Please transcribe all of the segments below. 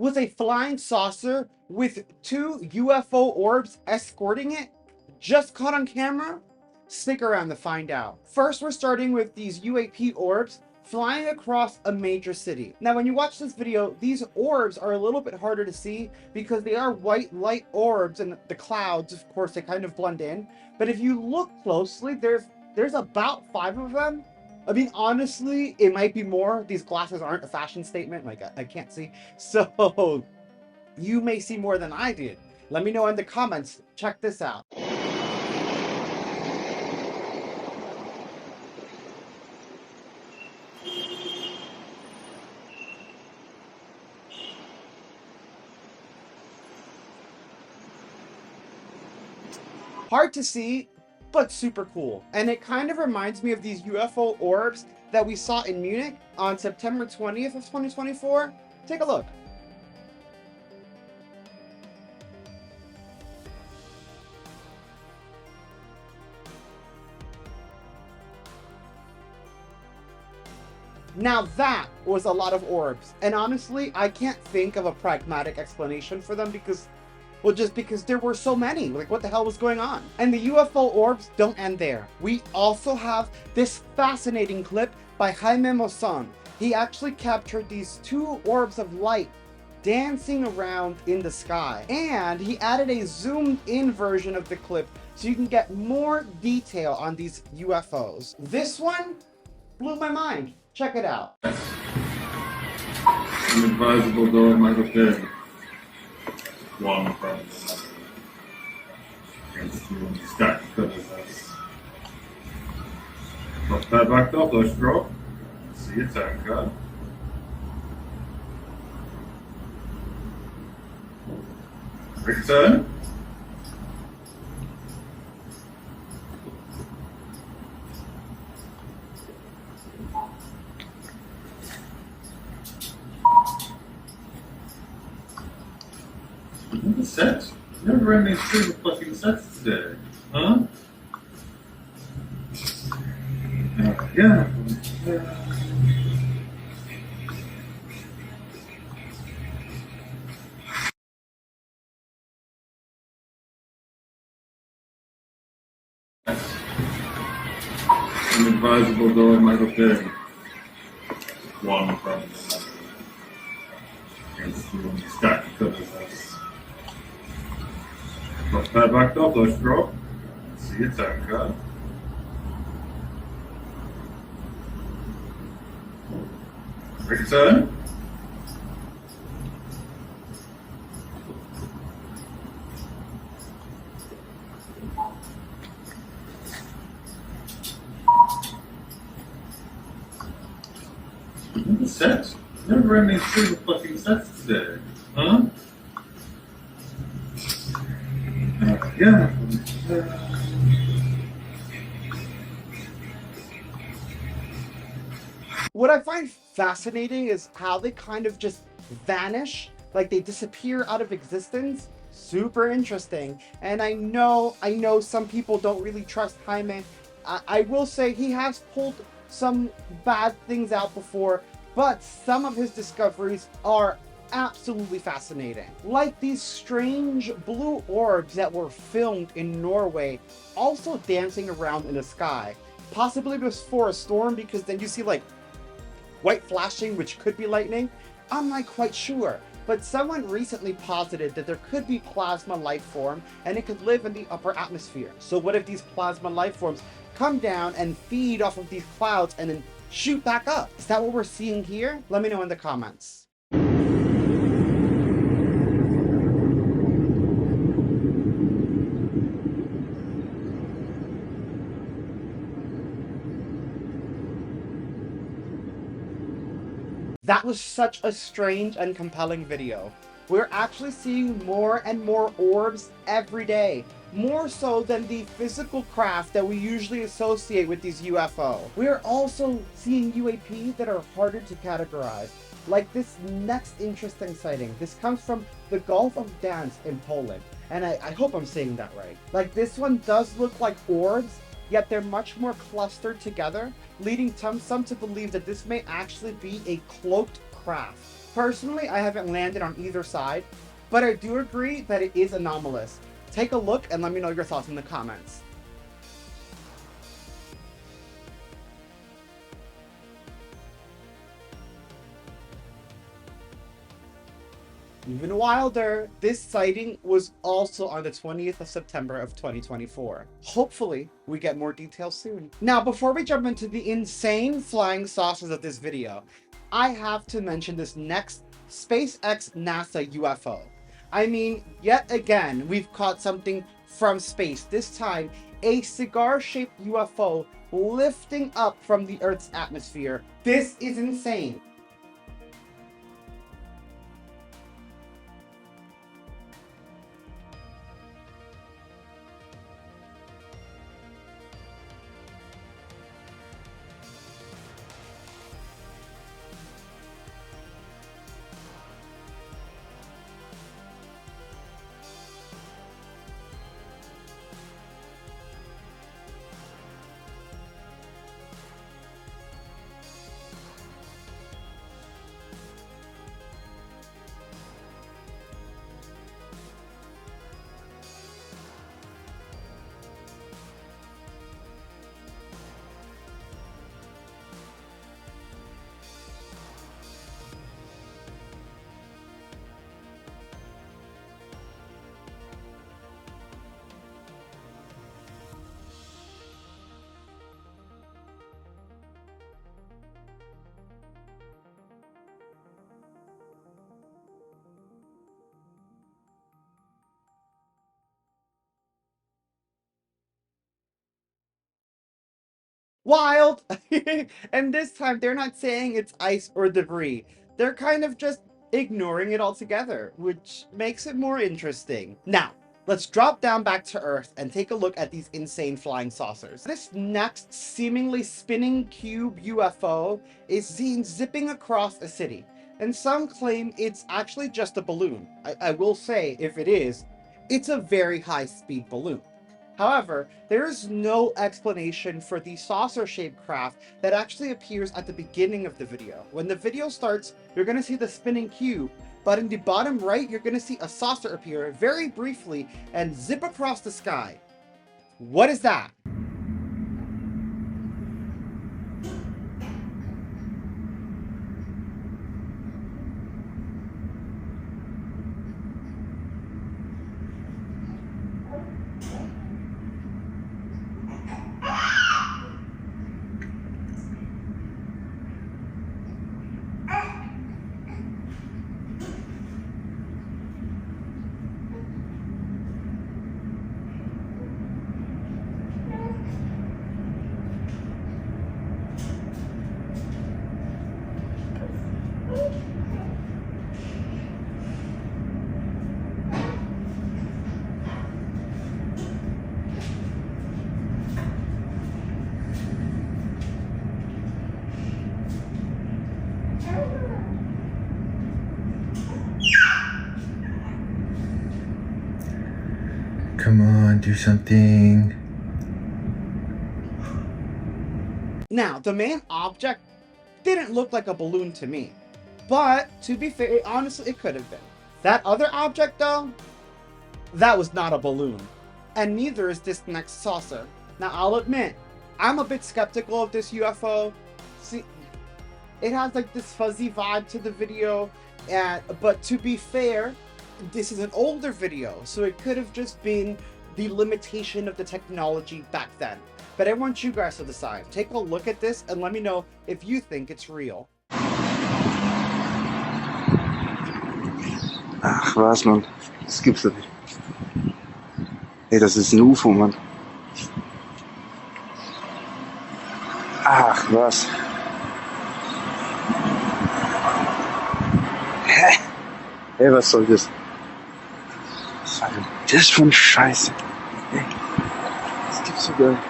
Was a flying saucer with 2 UFO orbs escorting it just caught on camera? Stick around to find out. First, we're starting with these UAP orbs flying across a major city. Now, when you watch this video, these orbs are a little bit harder to see because they are white light orbs, and the clouds, of course, they kind of blend in. But if you look closely, there's about 5 of them. I mean, honestly, it might be more. These glasses aren't a fashion statement. Like, I can't see. So, you may see more than I did. Let me know in the comments. Check this out. Hard to see, but super cool. And it kind of reminds me of these UFO orbs that we saw in Munich on September 20th of 2024. Take a look. Now that was a lot of orbs, and honestly, I can't think of a pragmatic explanation for them because, well, just because there were so many. Like, what the hell was going on? And the UFO orbs don't end there. We also have this fascinating clip by Jaime Maussan. He actually captured these 2 orbs of light dancing around in the sky. And he added a zoomed in version of the clip so you can get more detail on these UFOs. This one blew my mind. Check it out. Inadvisable though it might have been. One from against you stack because of this. Not that backed up, let's draw. See your turn card. Return. Another set? Never ran these 2 fucking sets today, huh? Yeah. Inadvisable though it might have been. One from against you stack because of this. Not that backed up, let's draw. See your turn card. Return. Another set? Never ran these 2 fucking sets today, huh? Yeah. What I find fascinating is how they kind of just vanish, like they disappear out of existence. Super interesting. And I know some people don't really trust Jaime. I will say he has pulled some bad things out before, but some of his discoveries are absolutely fascinating. Like these strange blue orbs that were filmed in Norway, also dancing around in the sky. Possibly before a storm, because then you see like white flashing, which could be lightning. I'm not quite sure, but someone recently posited that there could be plasma life form and it could live in the upper atmosphere. So what if these plasma life forms come down and feed off of these clouds and then shoot back up? Is that what we're seeing here? Let me know in the comments. That was such a strange and compelling video. We're actually seeing more and more orbs every day, more so than the physical craft that we usually associate with these UFO. We're also seeing UAP that are harder to categorize, like this next interesting sighting. This comes from the Gulf of Gdansk in Poland, and I hope I'm saying that right. Like, this one does look like orbs, yet they're much more clustered together, leading some to believe that this may actually be a cloaked craft. Personally, I haven't landed on either side, but I do agree that it is anomalous. Take a look and let me know your thoughts in the comments. Even wilder, this sighting was also on the 20th of September of 2024. Hopefully, we get more details soon. Now, before we jump into the insane flying saucers of this video, I have to mention this next SpaceX NASA UFO. I mean, yet again, we've caught something from space, this time a cigar-shaped UFO lifting up from the Earth's atmosphere. This is insane. Wild! And this time they're not saying it's ice or debris. They're kind of just ignoring it altogether, which makes it more interesting. Now, let's drop down back to Earth and take a look at these insane flying saucers. This next seemingly spinning cube UFO is seen zipping across a city, and some claim it's actually just a balloon. I will say, if it is, it's a very high-speed balloon. However, there is no explanation for the saucer-shaped craft that actually appears at the beginning of the video. When the video starts, you're going to see the spinning cube, but in the bottom right, you're going to see a saucer appear very briefly and zip across the sky. What is that? Come on, do something. Now, the main object didn't look like a balloon to me, but to be fair, honestly, it could have been. That other object, though, that was not a balloon, and neither is this next saucer. Now, I'll admit, I'm a bit skeptical of this UFO. See, it has like this fuzzy vibe to the video, but to be fair, this is an older video, so it could have just been the limitation of the technology back then. But I want you guys to decide. Take a look at this and let me know if you think it's real. Ach was, Mann. Das gibt's doch nicht. Hey, das ist ein UFO, Mann. Ach was. Hä? Hey, was soll das? Was war denn das für ein Scheiße? Hey, das gibt's doch gar nicht.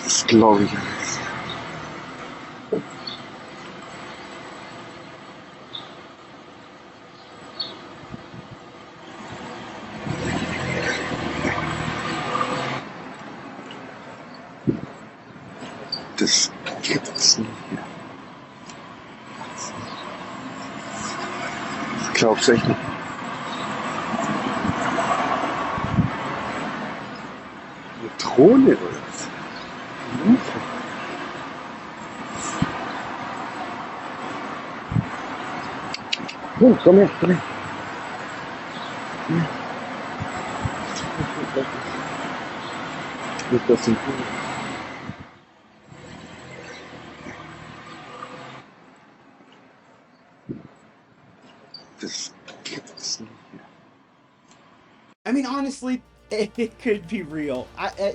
Das glaube ich ja nicht. Das geht jetzt nicht mehr. Ich glaub's echt nicht. Eine Drohne oder was? UFO. Oh, komm her, komm her. Das sind das geht jetzt nicht mehr. I mean, honestly, it could be real.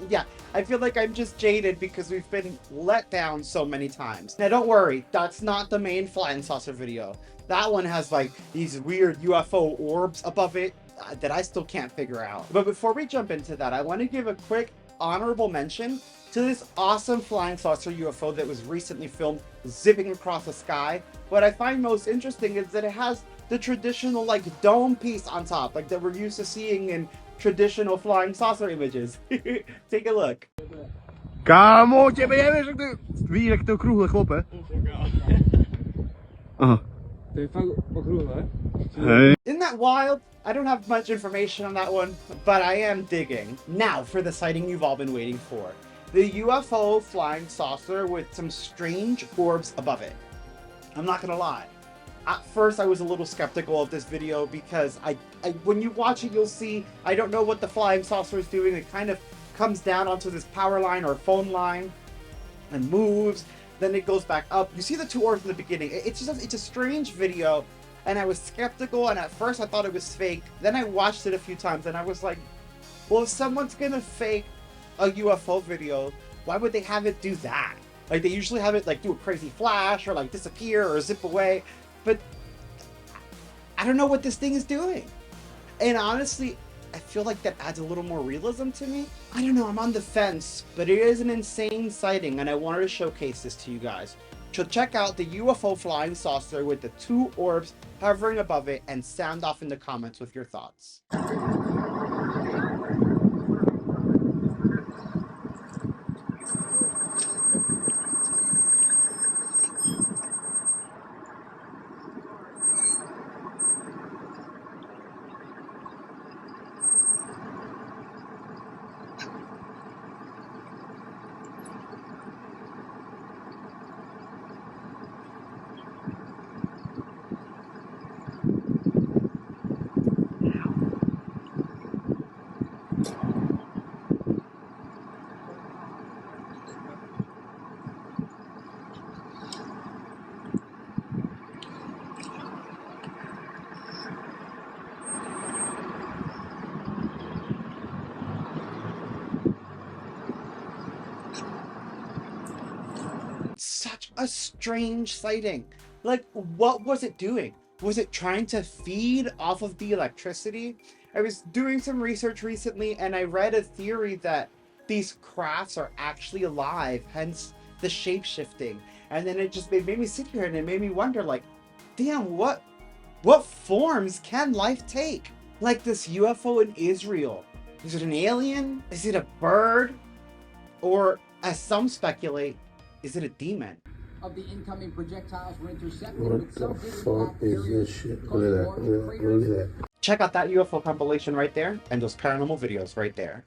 Yeah, I feel like I'm just jaded because we've been let down so many times. Now, don't worry, that's not the main flying saucer video. That one has like these weird UFO orbs above it that I still can't figure out. But before we jump into that, I want to give a quick honorable mention to this awesome flying saucer UFO that was recently filmed zipping across the sky. What I find most interesting is that it has the traditional like dome piece on top, like that we're used to seeing in traditional flying saucer images. Take a look. Kamootje, ben jij weer zo de... Wie je to krugle kloppen? Aha. Hey. Isn't that wild? I don't have much information on that one, but I am digging. Now for the sighting you've all been waiting for. The UFO flying saucer with some strange orbs above it. I'm not gonna lie. At first I was a little skeptical of this video because I when you watch it, you'll see, I don't know what the flying saucer is doing. It kind of comes down onto this power line or phone line and moves. Then it goes back up. You see the two orbs in the beginning. It's a strange video, and I was skeptical, and at first I thought it was fake. Then I watched it a few times and I was like, well, if someone's gonna fake a UFO video, why would they have it do that? Like, they usually have it like do a crazy flash or like disappear or zip away, but I don't know what this thing is doing. And honestly, I feel like that adds a little more realism to me. I don't know, I'm on the fence, but it is an insane sighting and I wanted to showcase this to you guys. So check out the UFO flying saucer with the two orbs hovering above it and sound off in the comments with your thoughts. Such a strange sighting. Like, what was it doing? Was it trying to feed off of the electricity? I was doing some research recently and I read a theory that these crafts are actually alive, hence the shape shifting. And then it made me sit here and it made me wonder, like, damn, what forms can life take? Like this UFO in Israel. Is it an alien? Is it a bird? Or, as some speculate, is it a demon? Of the incoming projectiles were intercepted. What the fuck is this shit? Look at that. Look at that. Check out that UFO compilation right there and those paranormal videos right there.